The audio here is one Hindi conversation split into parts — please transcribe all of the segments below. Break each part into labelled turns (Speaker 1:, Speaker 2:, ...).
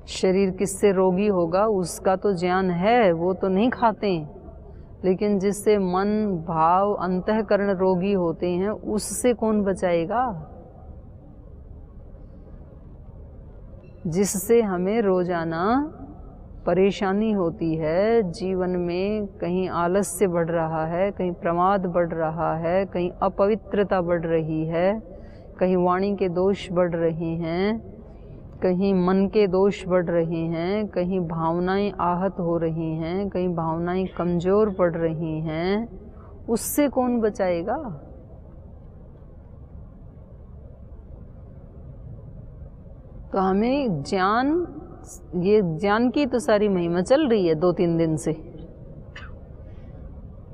Speaker 1: शरीर किससे रोगी होगा उसका तो ज्ञान है, वो तो नहीं खाते, लेकिन जिससे मन भाव अंतःकरण रोगी होते हैं उससे कौन बचाएगा? जिससे हमें रोजाना परेशानी होती है, जीवन में कहीं आलस्य बढ़ रहा है, कहीं प्रमाद बढ़ रहा है, कहीं अपवित्रता बढ़ रही है, कहीं वाणी के दोष बढ़ रहे हैं, कहीं मन के दोष बढ़ रहे हैं, कहीं भावनाएं आहत हो रही हैं, कहीं भावनाएं कमज़ोर पड़ रही हैं, उससे कौन बचाएगा? तो हमें ज्ञान, ये ज्ञान की तो सारी महिमा चल रही है 2-3 दिन से,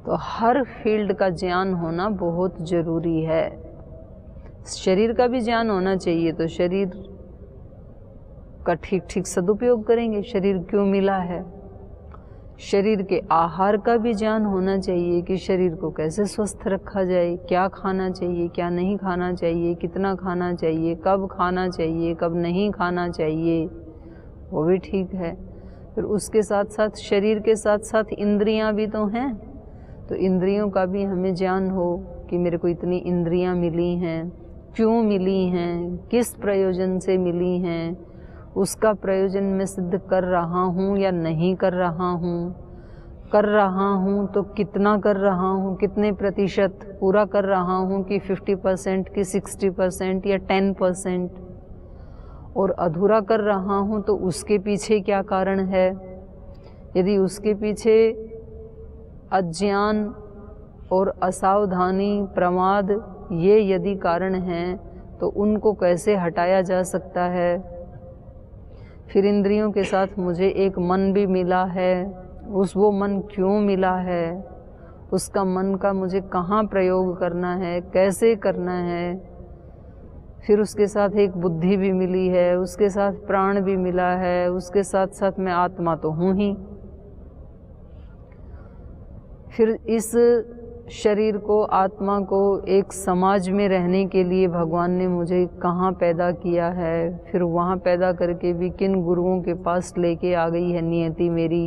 Speaker 1: तो हर फील्ड का ज्ञान होना बहुत ज़रूरी है। शरीर का भी ज्ञान होना चाहिए, तो शरीर का ठीक ठीक सदुपयोग करेंगे, शरीर क्यों मिला है। शरीर के आहार का भी ज्ञान होना चाहिए कि शरीर को कैसे स्वस्थ रखा जाए, क्या खाना चाहिए, क्या नहीं खाना चाहिए, कितना खाना चाहिए, कब खाना चाहिए, कब नहीं खाना चाहिए, वो भी ठीक है। फिर उसके साथ साथ शरीर के साथ साथ इंद्रियां भी तो हैं, तो इंद्रियों का भी हमें ज्ञान हो कि मेरे को इतनी इंद्रियां मिली हैं, क्यों मिली हैं, किस प्रयोजन से मिली हैं, उसका प्रयोजन मैं सिद्ध कर रहा हूँ या नहीं कर रहा हूँ तो कितना कर रहा हूँ, कितने प्रतिशत पूरा कर रहा हूँ कि 50% कि 60% या 10%, और अधूरा कर रहा हूँ तो उसके पीछे क्या कारण है। यदि उसके पीछे अज्ञान और असावधानी, प्रमाद, ये यदि कारण हैं तो उनको कैसे हटाया जा सकता है। फिर इंद्रियों के साथ मुझे एक मन भी मिला है, वो मन क्यों मिला है, उसका मन का मुझे कहाँ प्रयोग करना है, कैसे करना है। फिर उसके साथ एक बुद्धि भी मिली है, उसके साथ प्राण भी मिला है, उसके साथ साथ मैं आत्मा तो हूँ ही। फिर इस शरीर को, आत्मा को एक समाज में रहने के लिए भगवान ने मुझे कहाँ पैदा किया है, फिर वहाँ पैदा करके भी किन गुरुओं के पास लेके आ गई है नियति मेरी।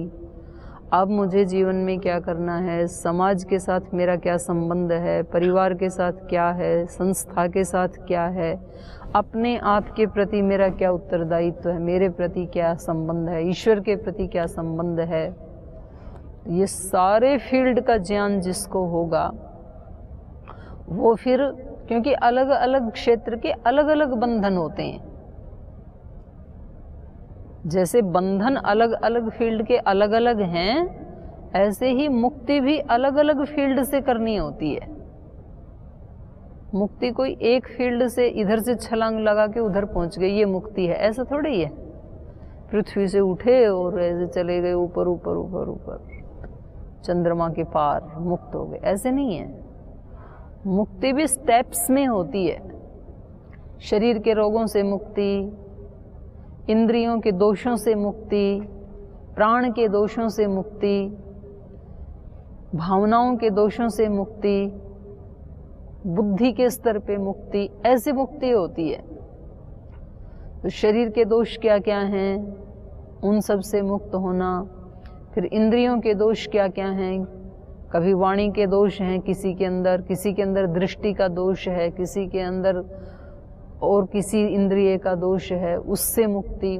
Speaker 1: अब मुझे जीवन में क्या करना है, समाज के साथ मेरा क्या संबंध है, परिवार के साथ क्या है, संस्था के साथ क्या है, अपने आप के प्रति मेरा क्या उत्तरदायित्व है, मेरे प्रति क्या संबंध है, ईश्वर के प्रति क्या संबंध है। ये सारे फील्ड का ज्ञान जिसको होगा वो फिर, क्योंकि अलग अलग क्षेत्र के अलग अलग बंधन होते हैं, जैसे बंधन अलग अलग फील्ड के अलग अलग हैं, ऐसे ही मुक्ति भी अलग अलग फील्ड से करनी होती है। मुक्ति कोई एक फील्ड से इधर से छलांग लगा के उधर पहुंच गई ये मुक्ति है, ऐसा थोड़ी है। पृथ्वी से उठे और ऐसे चले गए ऊपर ऊपर ऊपर ऊपर, चंद्रमा के पार मुक्त हो गए, ऐसे नहीं है। मुक्ति भी स्टेप्स में होती है। शरीर के रोगों से मुक्ति, इंद्रियों के दोषों से मुक्ति, प्राण के दोषों से मुक्ति, भावनाओं के दोषों से मुक्ति, बुद्धि के स्तर पे मुक्ति, ऐसी मुक्ति होती है। तो शरीर के दोष क्या क्या हैं, उन सब से मुक्त होना। फिर इंद्रियों के दोष क्या क्या हैं, कभी वाणी के दोष हैं किसी के अंदर दृष्टि का दोष है, किसी के अंदर और किसी इंद्रिय का दोष है, उससे मुक्ति।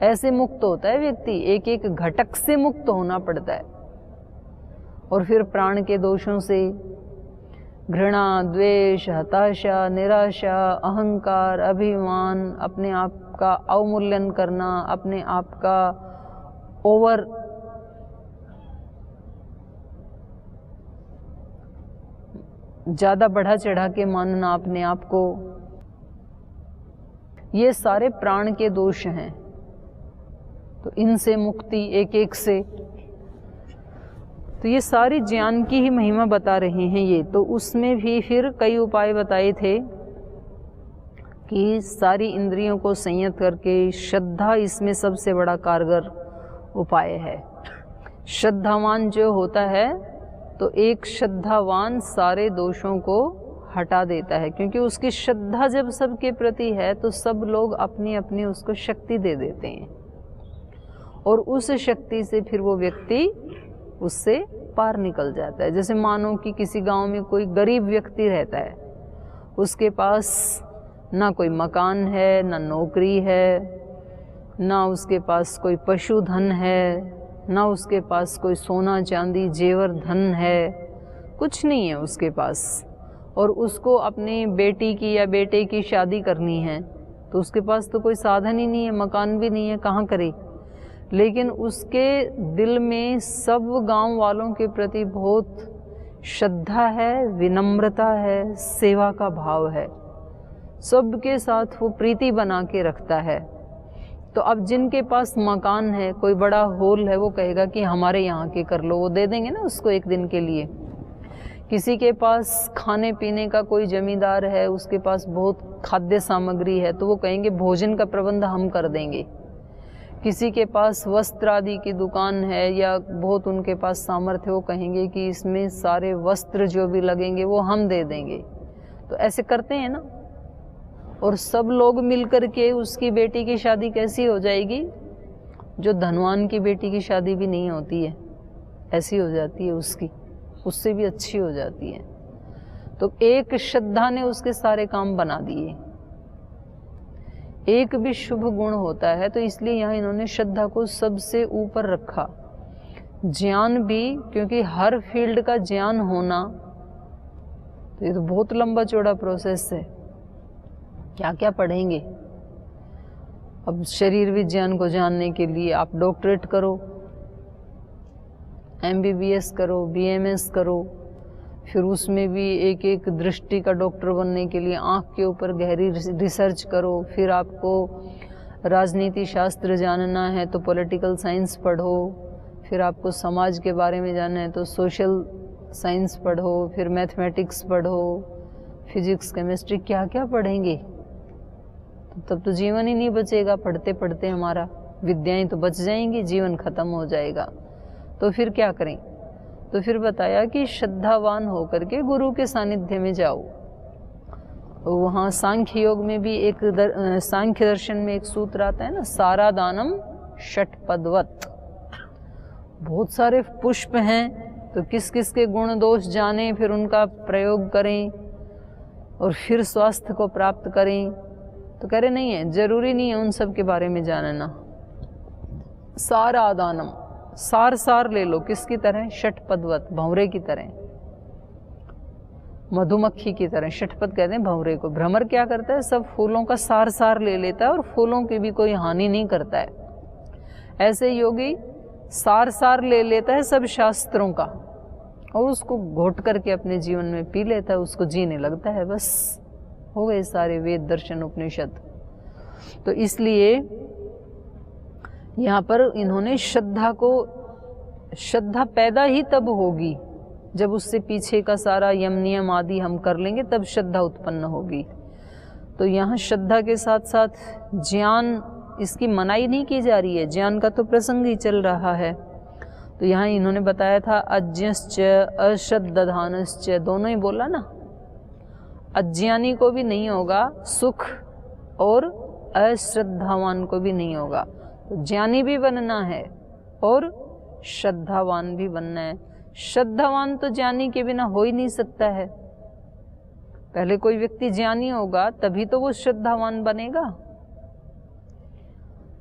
Speaker 1: ऐसे मुक्त होता है व्यक्ति, एक एक घटक से मुक्त होना पड़ता है। और फिर प्राण के दोषों से घृणा, द्वेष, हताशा, निराशा, अहंकार, अभिमान, अपने आप का अवमूल्यन करना, अपने आप का ओवर ज़्यादा बढ़ा चढ़ा के मानना अपने आप को, ये सारे प्राण के दोष हैं। तो इनसे मुक्ति एक एक से, तो ये सारी ज्ञान की ही महिमा बता रहे हैं ये। तो उसमें भी फिर कई उपाय बताए थे कि सारी इंद्रियों को संयत करके, श्रद्धा इसमें सबसे बड़ा कारगर उपाय है। श्रद्धावान जो होता है, तो एक श्रद्धावान सारे दोषों को हटा देता है, क्योंकि उसकी श्रद्धा जब सबके प्रति है तो सब लोग अपनी अपनी उसको शक्ति दे देते हैं, और उस शक्ति से फिर वो व्यक्ति उससे पार निकल जाता है। जैसे मानो कि किसी गांव में कोई गरीब व्यक्ति रहता है, उसके पास ना कोई मकान है, ना नौकरी है, ना उसके पास कोई पशुधन है, ना उसके पास कोई सोना चांदी जेवर धन है, कुछ नहीं है उसके पास, और उसको अपनी बेटी की या बेटे की शादी करनी है तो उसके पास तो कोई साधन ही नहीं है, मकान भी नहीं है, कहाँ करे। लेकिन उसके दिल में सब गांव वालों के प्रति बहुत श्रद्धा है, विनम्रता है, सेवा का भाव है, सबके साथ वो प्रीति बना के रखता है। तो अब जिनके पास मकान है, कोई बड़ा हॉल है, वो कहेगा कि हमारे यहाँ के कर लो, वो दे देंगे ना उसको एक दिन के लिए। किसी के पास खाने पीने का कोई जमींदार है, उसके पास बहुत खाद्य सामग्री है, तो वो कहेंगे भोजन का प्रबंध हम कर देंगे। किसी के पास वस्त्र आदि की दुकान है या बहुत उनके पास सामर्थ्य, वो कहेंगे कि इसमें सारे वस्त्र जो भी लगेंगे वो हम दे देंगे। तो ऐसे करते हैं ना, और सब लोग मिलकर के उसकी बेटी की शादी कैसी हो जाएगी, जो धनवान की बेटी की शादी भी नहीं होती है ऐसी हो जाती है उसकी, उससे भी अच्छी हो जाती है। तो एक श्रद्धा ने उसके सारे काम बना दिए, एक भी शुभ गुण होता है, तो इसलिए यहाँ इन्होंने श्रद्धा को सबसे ऊपर रखा। ज्ञान भी, क्योंकि हर फील्ड का ज्ञान होना, तो ये तो बहुत लंबा चौड़ा प्रोसेस है, क्या क्या पढ़ेंगे। अब शरीर विज्ञान को जानने के लिए आप डॉक्टरेट करो, MBBS करो, BMS करो, फिर उसमें भी एक एक दृष्टि का डॉक्टर बनने के लिए आँख के ऊपर गहरी रिसर्च करो। फिर आपको राजनीति शास्त्र जानना है तो पॉलिटिकल साइंस पढ़ो, फिर आपको समाज के बारे में जानना है तो सोशल साइंस पढ़ो, फिर मैथमेटिक्स पढ़ो, फिजिक्स केमिस्ट्री, क्या क्या पढ़ेंगे। तब तो जीवन ही नहीं बचेगा, पढ़ते पढ़ते हमारा विद्याएं तो बच जाएंगी, जीवन खत्म हो जाएगा। तो फिर क्या करें, तो फिर बताया कि श्रद्धावान होकर के गुरु के सानिध्य में जाओ। वहाँ सांख्य योग में भी एक सांख्य दर्शन में एक सूत्र आता है ना, सारा दानम षटपदवत। बहुत सारे पुष्प हैं, तो किस किस के गुण दोष जानें, फिर उनका प्रयोग करें और फिर स्वास्थ्य को प्राप्त करें। तो कह रहे नहीं है, जरूरी नहीं है उन सब के बारे में जानना। सारा दानम, सार सार ले लो, किसकी तरह, षटपदवत, भंवरे की तरह, मधुमक्खी की तरह। षटपद कहते हैं भंवरे को। भ्रमर क्या करता है, सब फूलों का सार सार ले लेता है और फूलों की भी कोई हानि नहीं करता है। ऐसे योगी सार सार ले लेता है सब शास्त्रों का और उसको घोट करके अपने जीवन में पी लेता है, उसको जीने लगता है, बस हो गए सारे वेद दर्शन उपनिषद। तो इसलिए यहाँ पर इन्होंने श्रद्धा को, श्रद्धा पैदा ही तब होगी जब उससे पीछे का सारा यम नियम आदि हम कर लेंगे, तब श्रद्धा उत्पन्न होगी। तो यहाँ श्रद्धा के साथ साथ ज्ञान, इसकी मनाही नहीं की जा रही है, ज्ञान का तो प्रसंग ही चल रहा है। तो यहाँ इन्होंने बताया था अज्ञश्च अश्रद्धानश्च, दोनों ही बोला ना। अज्ञानी को भी नहीं होगा सुख और अश्रद्धावान को भी नहीं होगा। तो ज्ञानी भी बनना है और श्रद्धावान भी बनना है। श्रद्धावान तो ज्ञानी के बिना हो ही नहीं सकता है। पहले कोई व्यक्ति ज्ञानी होगा तभी तो वो श्रद्धावान बनेगा।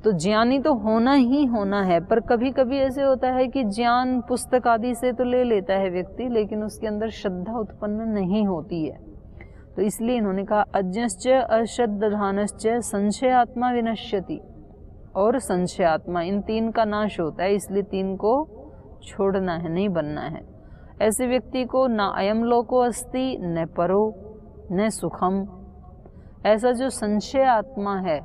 Speaker 1: तो ज्ञानी तो होना ही होना है, पर कभी कभी ऐसे होता है कि ज्ञान पुस्तक आदि से तो ले लेता है व्यक्ति, लेकिन उसके अंदर श्रद्धा उत्पन्न नहीं होती है। तो इसलिए इन्होंने कहा अज्ञश्च अश्रद्धानश्च संशयात्मा विनश्यति, और संशयात्मा, इन तीन का नाश होता है, इसलिए तीन को छोड़ना है, नहीं बनना है। ऐसे व्यक्ति को न अयम लोको अस्ति न परो न सुखम, ऐसा जो संशय आत्मा है।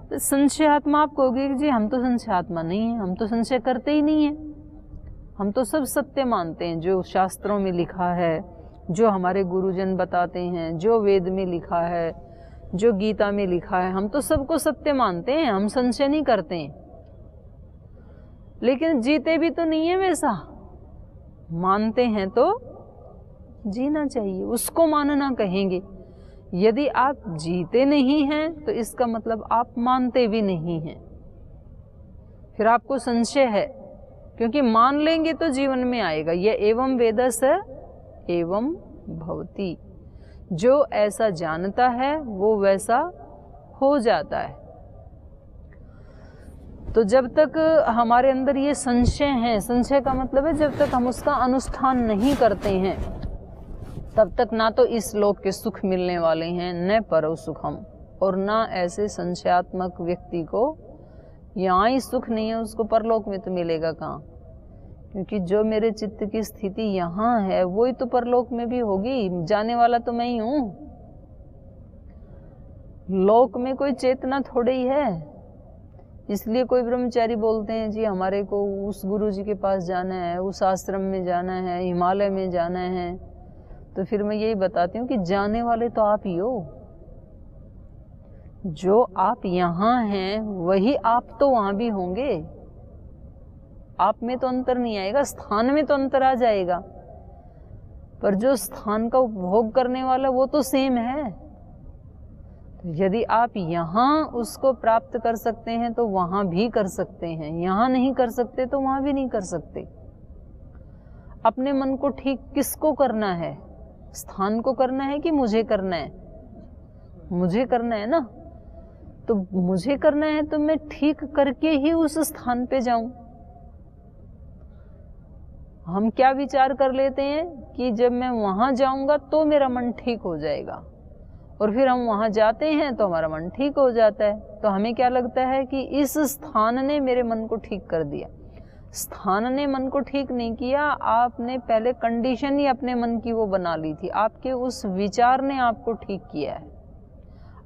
Speaker 1: तो संशय आत्मा आप कहोगे कि जी हम तो संशय आत्मा नहीं है, हम तो संशय करते ही नहीं है, हम तो सब सत्य मानते हैं, जो शास्त्रों में लिखा है, जो हमारे गुरुजन बताते हैं, जो वेद में लिखा है, जो गीता में लिखा है, हम तो सबको सत्य मानते हैं, हम संशय नहीं करते हैं। लेकिन जीते भी तो नहीं है वैसा, मानते हैं तो जीना चाहिए, उसको मानना कहेंगे। यदि आप जीते नहीं हैं तो इसका मतलब आप मानते भी नहीं हैं, फिर आपको संशय है, क्योंकि मान लेंगे तो जीवन में आएगा। यह एवं वेदस एवं भवति, जो ऐसा जानता है वो वैसा हो जाता है। तो जब तक हमारे अंदर ये संशय है, संशय का मतलब है जब तक हम उसका अनुष्ठान नहीं करते हैं तब तक ना तो इस लोक के सुख मिलने वाले हैं, न परो सुखम, और ना ऐसे संशयात्मक व्यक्ति को यहाँ ही सुख नहीं है उसको परलोक में तो मिलेगा कहाँ, क्योंकि जो मेरे चित्त की स्थिति यहाँ है वही तो परलोक में भी होगी। जाने वाला तो मैं ही हूँ, लोक में कोई चेतना थोड़ी ही है। इसलिए कोई ब्रह्मचारी बोलते हैं जी हमारे को उस गुरु जी के पास जाना है, उस आश्रम में जाना है, हिमालय में जाना है। तो फिर मैं यही बताती हूँ कि जाने वाले तो आप ही हो। जो आप यहाँ हैं वही आप तो वहाँ भी होंगे। आप में तो अंतर नहीं आएगा, स्थान में तो अंतर आ जाएगा, पर जो स्थान का उपभोग करने वाला वो तो सेम है। तो यदि आप यहाँ उसको प्राप्त कर सकते हैं तो वहाँ भी कर सकते हैं, यहाँ नहीं कर सकते तो वहाँ भी नहीं कर सकते। अपने मन को ठीक किसको करना है? स्थान को करना है कि मुझे करना है? मुझे करना है ना, तो मुझे करना है तो मैं ठीक करके ही उस स्थान पे जाऊं। हम क्या विचार कर लेते हैं कि जब मैं वहां जाऊंगा तो मेरा मन ठीक हो जाएगा, और फिर हम वहां जाते हैं तो हमारा मन ठीक हो जाता है। तो हमें क्या लगता है कि इस स्थान ने मेरे मन को ठीक कर दिया। स्थान ने मन को ठीक नहीं किया, आपने पहले कंडीशन ही अपने मन की वो बना ली थी। आपके उस विचार ने आपको ठीक किया है।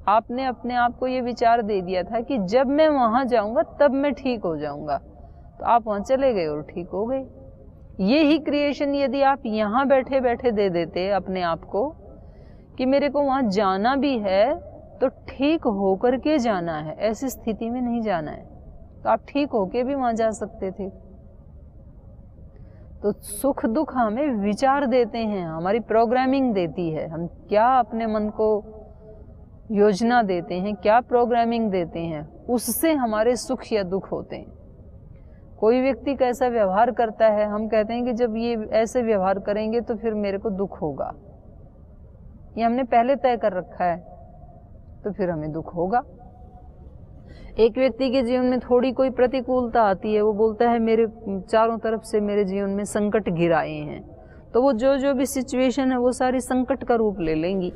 Speaker 1: आपने अपने आप को ये विचार दे दिया था कि जब मैं वहां जाऊंगा तब मैं ठीक हो जाऊंगा, तो आप वहां चले गए और ठीक हो गए। ये ही क्रिएशन यदि आप यहाँ बैठे बैठे दे देते अपने आप को कि मेरे को वहां जाना भी है तो ठीक होकर के जाना है, ऐसी स्थिति में नहीं जाना है, तो आप ठीक होके भी वहां जा सकते थे। तो सुख दुख हमें विचार देते हैं, हमारी प्रोग्रामिंग देती है। हम क्या अपने मन को योजना देते हैं, क्या प्रोग्रामिंग देते हैं, उससे हमारे सुख या दुख होते हैं। कोई व्यक्ति कैसा व्यवहार करता है, हम कहते हैं कि जब ये ऐसे व्यवहार करेंगे तो फिर मेरे को दुख होगा, ये हमने पहले तय कर रखा है, तो फिर हमें दुख होगा। एक व्यक्ति के जीवन में थोड़ी कोई प्रतिकूलता आती है, वो बोलता है मेरे चारों तरफ से मेरे जीवन में संकट घिराए हैं, तो वो जो भी सिचुएशन है वो सारी संकट का रूप ले लेंगी।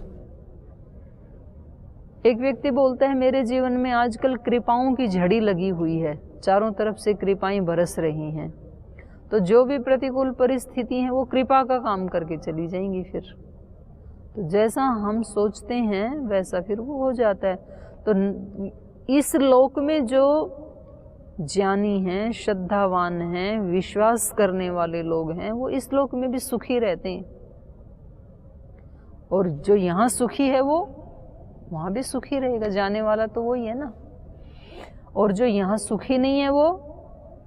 Speaker 1: एक व्यक्ति बोलता है मेरे जीवन में आजकल कृपाओं की झड़ी लगी हुई है, चारों तरफ से कृपाएं बरस रही हैं, तो जो भी प्रतिकूल परिस्थिति है वो कृपा का काम करके चली जाएंगी। फिर तो जैसा हम सोचते हैं वैसा फिर वो हो जाता है। तो इस लोक में जो ज्ञानी हैं, श्रद्धावान हैं, विश्वास करने वाले लोग हैं, वो इस लोक में भी सुखी रहते हैं, और जो यहाँ सुखी है वो वहाँ भी सुखी रहेगा। जाने वाला तो वही है ना, और जो यहाँ सुखी नहीं है वो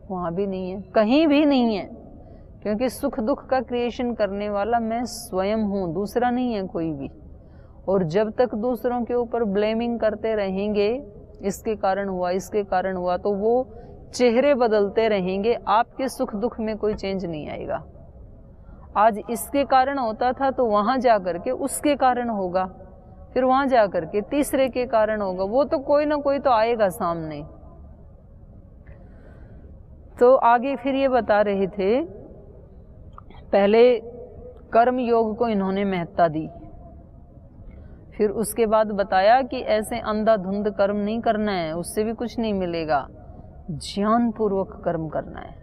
Speaker 1: वहाँ भी नहीं है, कहीं भी नहीं है, क्योंकि सुख दुख का क्रिएशन करने वाला मैं स्वयं हूँ, दूसरा नहीं है कोई भी। और जब तक दूसरों के ऊपर ब्लेमिंग करते रहेंगे, इसके कारण हुआ, इसके कारण हुआ, तो वो चेहरे बदलते रहेंगे, आपके सुख दुख में कोई चेंज नहीं आएगा। आज इसके कारण होता था तो वहां जाकर के उसके कारण होगा, फिर वहां जाकर के तीसरे के कारण होगा, वो तो कोई ना कोई तो आएगा सामने। तो आगे फिर ये बता रहे थे, पहले कर्म योग को इन्होंने महत्ता दी, फिर उसके बाद बताया कि ऐसे अंधाधुंध कर्म नहीं करना है, उससे भी कुछ नहीं मिलेगा, ज्ञान पूर्वक कर्म करना है।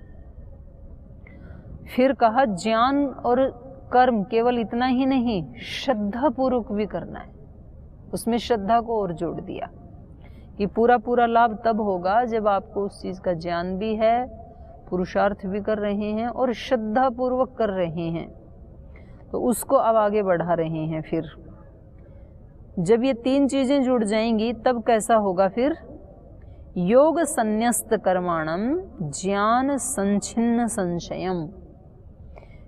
Speaker 1: फिर कहा ज्ञान और कर्म केवल इतना ही नहीं, श्रद्धा पूर्वक भी करना है। उसमें श्रद्धा को और जोड़ दिया कि पूरा पूरा लाभ तब होगा जब आपको उस चीज का ज्ञान भी है, पुरुषार्थ भी कर रहे हैं और श्रद्धा पूर्वक कर रहे हैं, तो उसको अब आगे बढ़ा रहे हैं। फिर जब ये तीन चीजें जुड़ जाएंगी तब कैसा होगा? फिर योग संन्यस्त कर्माणम ज्ञान संचिन्न संशयम,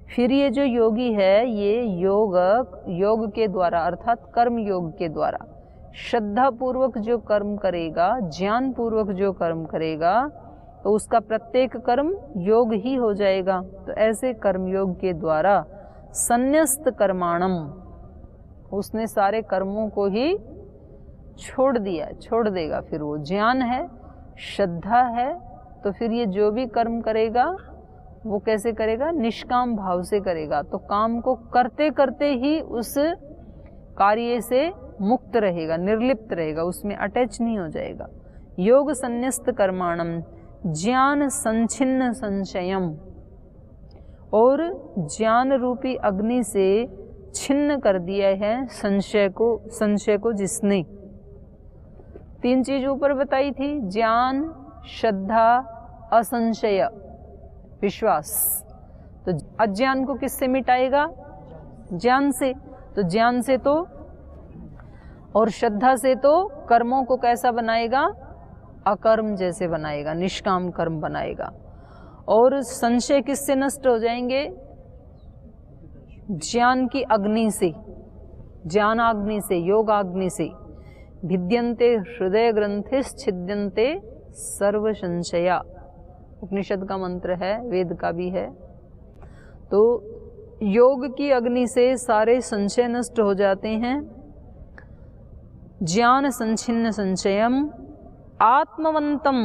Speaker 1: फिर ये जो योगी है ये योग के द्वारा अर्थात कर्म योग के द्वारा श्रद्धा पूर्वक जो कर्म करेगा, ज्ञान पूर्वक जो कर्म करेगा, तो उसका प्रत्येक कर्म योग ही हो जाएगा। तो ऐसे कर्मयोग के द्वारा संन्यस्त कर्माणम, उसने सारे कर्मों को ही छोड़ दिया, छोड़ देगा। फिर वो ज्ञान है, श्रद्धा है, तो फिर ये जो भी कर्म करेगा वो कैसे करेगा? निष्काम भाव से करेगा। तो काम को करते करते ही उस कार्य से मुक्त रहेगा, निर्लिप्त रहेगा, उसमें अटैच नहीं हो जाएगा। योग संन्यस्त कर्माणम ज्ञान संचिन्न संशयम, और ज्ञान रूपी अग्नि से छिन्न कर दिया है संशय को जिसने। तीन चीज ऊपर बताई थी, ज्ञान, श्रद्धा, असंशय, विश्वास। तो अज्ञान को किससे मिटाएगा? ज्ञान से। तो ज्ञान से तो और श्रद्धा से तो कर्मों को कैसा बनाएगा? अकर्म जैसे बनाएगा, निष्काम कर्म बनाएगा। और संशय किससे नष्ट हो जाएंगे? ज्ञान की अग्नि से, ज्ञान अग्नि से, योग अग्नि से। भिद्यन्ते हृदय ग्रंथिश्छिद्यन्ते सर्व संशया, उपनिषद का मंत्र है, वेद का भी है। तो योग की अग्नि से सारे संशय नष्ट हो जाते हैं। ज्ञान संचिन्न संशयम आत्मवंतम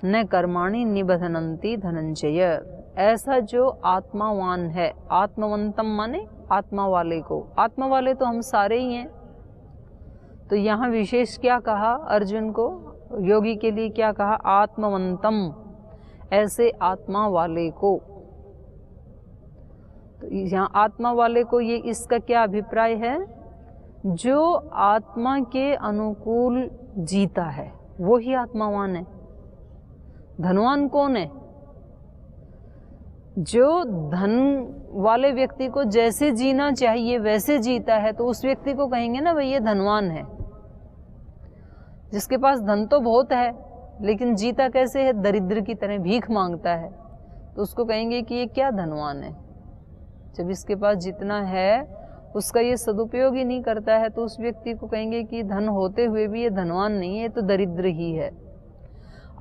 Speaker 1: न कर्माणि निबधनन्ति धनंजय। ऐसा जो आत्मावान है, आत्मवंतम माने आत्मा वाले को, आत्मा वाले तो हम सारे ही हैं। तो यहाँ विशेष क्या कहा अर्जुन को, योगी के लिए क्या कहा? आत्मवंतम, ऐसे आत्मा वाले को। तो यहाँ आत्मा वाले को ये इसका क्या अभिप्राय है? जो आत्मा के अनुकूल जीता है वो ही आत्मावान है। धनवान कौन है? जो धन वाले व्यक्ति को जैसे जीना चाहिए वैसे जीता है, तो उस व्यक्ति को कहेंगे ना भाई ये धनवान है। जिसके पास धन तो बहुत है लेकिन जीता कैसे है? दरिद्र की तरह भीख मांगता है, तो उसको कहेंगे कि ये क्या धनवान है। जब इसके पास जितना है उसका ये सदुपयोग ही नहीं करता है, तो उस व्यक्ति को कहेंगे कि धन होते हुए भी ये धनवान नहीं है, ये तो दरिद्र ही है।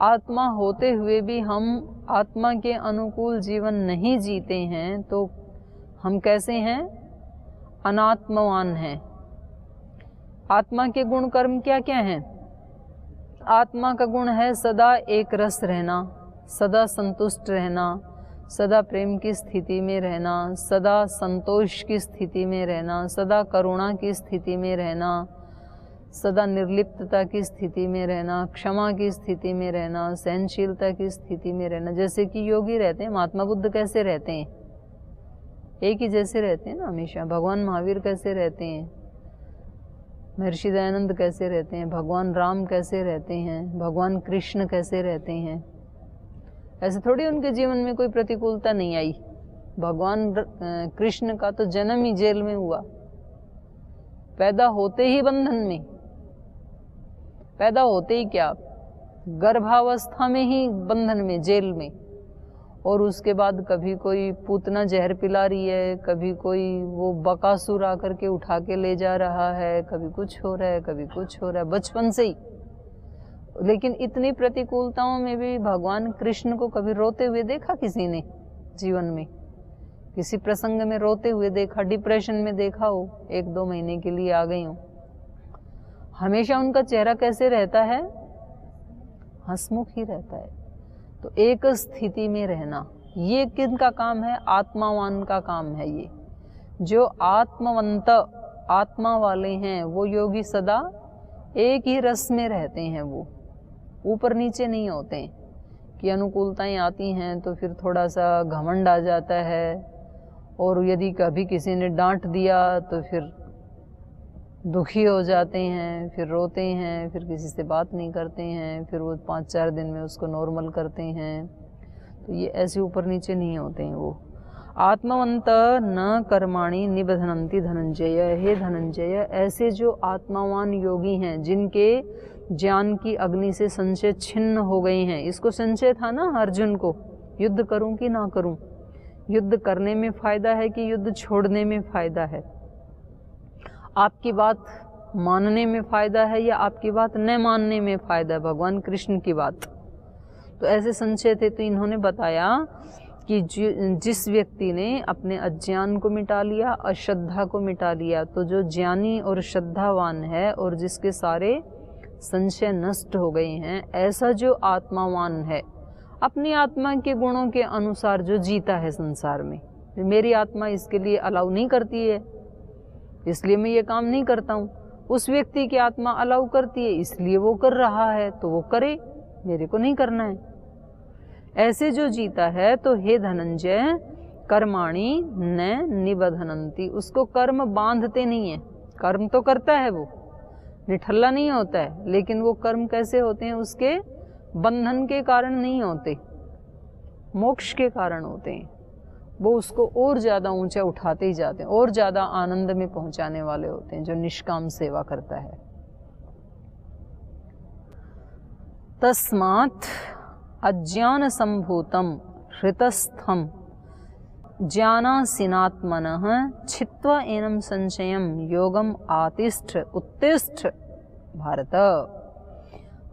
Speaker 1: आत्मा होते हुए भी हम आत्मा के अनुकूल जीवन नहीं जीते हैं, तो हम कैसे हैं? अनात्मवान हैं। आत्मा के गुण कर्म क्या क्या हैं? आत्मा का गुण है सदा एक रस रहना, सदा संतुष्ट रहना, सदा प्रेम की स्थिति में रहना, सदा संतोष की स्थिति में रहना, सदा करुणा की स्थिति में रहना, सदा निर्लिप्तता की स्थिति में रहना, क्षमा की स्थिति में रहना, सहनशीलता की स्थिति में रहना। जैसे कि योगी रहते हैं। महात्मा बुद्ध कैसे रहते हैं? एक ही जैसे रहते हैं ना हमेशा। भगवान महावीर कैसे रहते हैं? महर्षि दयानंद कैसे रहते हैं? भगवान राम कैसे रहते हैं? भगवान कृष्ण कैसे रहते हैं? ऐसे थोड़ी उनके जीवन में कोई प्रतिकूलता नहीं आई। भगवान कृष्ण का तो जन्म ही जेल में हुआ, पैदा होते ही बंधन में, पैदा होते ही क्या गर्भावस्था में ही बंधन में, जेल में। और उसके बाद कभी कोई पूतना जहर पिला रही है, कभी कोई वो बकासुर आकर के उठा के ले जा रहा है, कभी कुछ हो रहा है, कभी कुछ हो रहा है, बचपन से ही। लेकिन इतनी प्रतिकूलताओं में भी भगवान कृष्ण को कभी रोते हुए देखा किसी ने? जीवन में किसी प्रसंग में रोते हुए देखा? डिप्रेशन में देखा हो, 1-2 महीने के लिए आ गई हो? हमेशा उनका चेहरा कैसे रहता है? हंसमुख ही रहता है। तो एक स्थिति में रहना, ये किनका काम है? आत्मावान का काम है। ये जो आत्मवंत, आत्मा वाले हैं, वो योगी सदा एक ही रस में रहते हैं। वो ऊपर नीचे नहीं होते कि अनुकूलताएं आती हैं तो फिर थोड़ा सा घमंड आ जाता है, और यदि कभी किसी ने डांट दिया तो फिर दुखी हो जाते हैं, फिर रोते हैं, फिर किसी से बात नहीं करते हैं, फिर वो 5-4 दिन में उसको नॉर्मल करते हैं। तो ये ऐसे ऊपर नीचे नहीं होते हैं। वो आत्मवंत न कर्माणि निबधनन्ति धनंजय। हे धनंजय, ऐसे जो आत्मावान योगी हैं, जिनके ज्ञान की अग्नि से संशय छिन्न हो गए हैं। इसको संशय था ना अर्जुन को, युद्ध करूं कि ना करूं, युद्ध करने में फायदा है कि युद्ध छोड़ने में फायदा है, आपकी बात मानने में फायदा है या आपकी बात न मानने में फायदा है, भगवान कृष्ण की बात। तो ऐसे संशय थे। तो इन्होंने बताया कि जिस व्यक्ति ने अपने अज्ञान को मिटा लिया, अश्रद्धा को मिटा लिया, तो जो ज्ञानी और श्रद्धावान है और जिसके सारे संशय नष्ट हो गए हैं, ऐसा जो आत्मावान है, अपनी आत्मा के गुणों के अनुसार जो जीता है संसार में, मेरी आत्मा इसके लिए अलाउ नहीं करती है इसलिए मैं ये काम नहीं करता हूँ, उस व्यक्ति की आत्मा अलाउ करती है इसलिए वो कर रहा है, तो वो करे, मेरे को नहीं करना है। ऐसे जो जीता है, तो हे धनंजय कर्माणि न निबधनंती, उसको कर्म बांधते नहीं है। कर्म तो करता है, वो निठल्ला नहीं होता है, लेकिन वो कर्म कैसे होते हैं, उसके बंधन के कारण नहीं होते, मोक्ष के कारण होते हैं। वो उसको और ज़्यादा ऊंचा उठाते ही जाते हैं, और ज़्यादा आनंद में पहुंचाने वाले होते हैं जो निष्काम सेवा करता है। तस्मात् अज्ञान संभूतम हृतस्थम ज्ञानासीनात्मनः छित्त्वा एनं संशयं योगम आतिष्ठ उत्तिष्ठ भारत।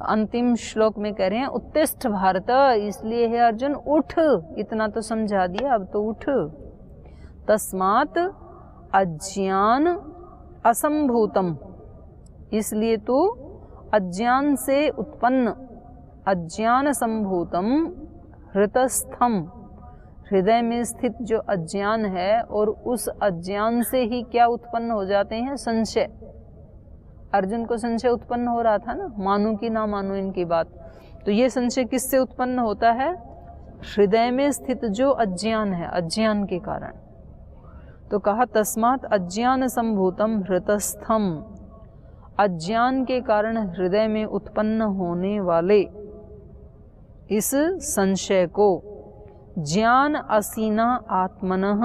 Speaker 1: अंतिम श्लोक में कह रहे हैं उत्तिष्ठ भारत, इसलिए है अर्जुन उठ, इतना तो समझा दिया, अब तो उठ। तस्मात् अज्ञान असंभूतम, इसलिए तू अज्ञान से उत्पन्न, अज्ञान संभूतम हृतस्थम, हृदय में स्थित जो अज्ञान है, और उस अज्ञान से ही क्या उत्पन्न हो जाते हैं, संशय। अर्जुन को संशय उत्पन्न हो रहा था ना, मानूं कि ना मानूं इनकी बात। तो ये संशय किससे उत्पन्न होता है, हृदय में स्थित जो अज्ञान है, अज्ञान के कारण। तो कहा तस्मात् अज्ञान संभूतम हृतस्थम, अज्ञान के कारण हृदय में उत्पन्न होने वाले इस संशय को ज्ञान असीना आत्मनः,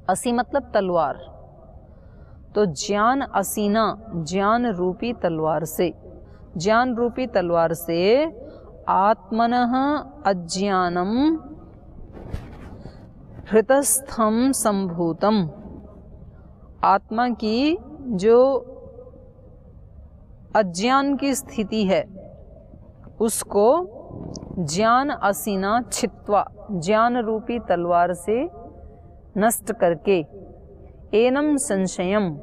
Speaker 1: असी मतलब तलवार, तो ज्ञान असीना, ज्ञान रूपी तलवार से, ज्ञान रूपी तलवार से आत्मनः अज्ञानम हृतस्थम संभूतम, आत्मा की जो अज्ञान की स्थिति है उसको ज्ञान असीना छित्त्वा, ज्ञान रूपी तलवार से नष्ट करके, एनम संशयम,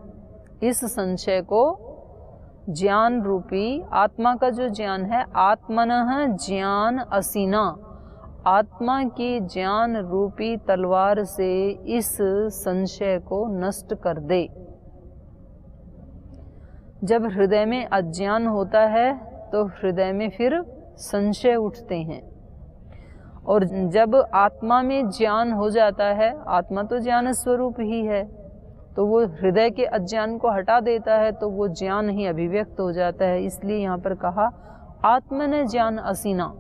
Speaker 1: इस संशय को ज्ञान रूपी आत्मा का जो ज्ञान है, आत्मनः ज्ञान असीना, आत्मा की ज्ञान रूपी तलवार से इस संशय को नष्ट कर दे। जब हृदय में अज्ञान होता है तो हृदय में फिर संशय उठते हैं, और जब आत्मा में ज्ञान हो जाता है, आत्मा तो ज्ञान स्वरूप ही है, तो वो हृदय के अज्ञान को हटा देता है, तो वो ज्ञान ही अभिव्यक्त हो जाता है। इसलिए यहाँ पर कहा आत्मन ज्ञान असीना।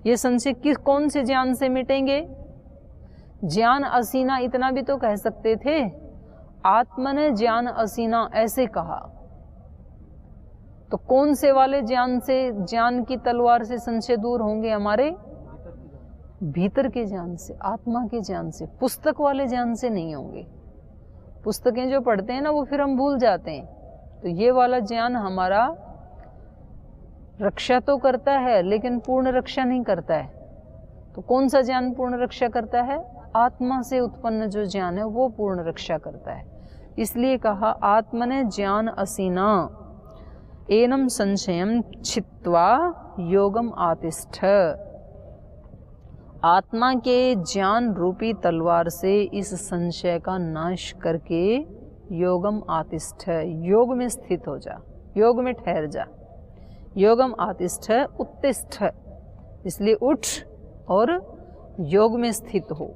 Speaker 1: ये संशय किस कौन से ज्ञान से मिटेंगे, ज्ञान असीना, इतना भी तो कह सकते थे, आत्मन ज्ञान असीना ऐसे कहा। तो कौन से वाले ज्ञान से, ज्ञान की तलवार से संशय दूर होंगे हमारे, भीतर के ज्ञान से, आत्मा के ज्ञान से, पुस्तक वाले ज्ञान से नहीं होंगे। पुस्तकें जो पढ़ते हैं ना, वो फिर हम भूल जाते हैं। तो ये वाला ज्ञान हमारा रक्षा तो करता है, लेकिन पूर्ण रक्षा नहीं करता है। तो कौन सा ज्ञान पूर्ण रक्षा करता है, आत्मा से उत्पन्न जो ज्ञान है वो पूर्ण रक्षा करता है। इसलिए कहा आत्मने ज्ञान असीना एनम संशयम छित्त्वा योगम आतिष्ठ, आत्मा के ज्ञान रूपी तलवार से इस संशय का नाश करके योगम आतिष्ठ, योग में स्थित हो जा, योग में ठहर जा। योगम आतिष्ठ उत्तिष्ठ, इसलिए उठ और योग में स्थित हो।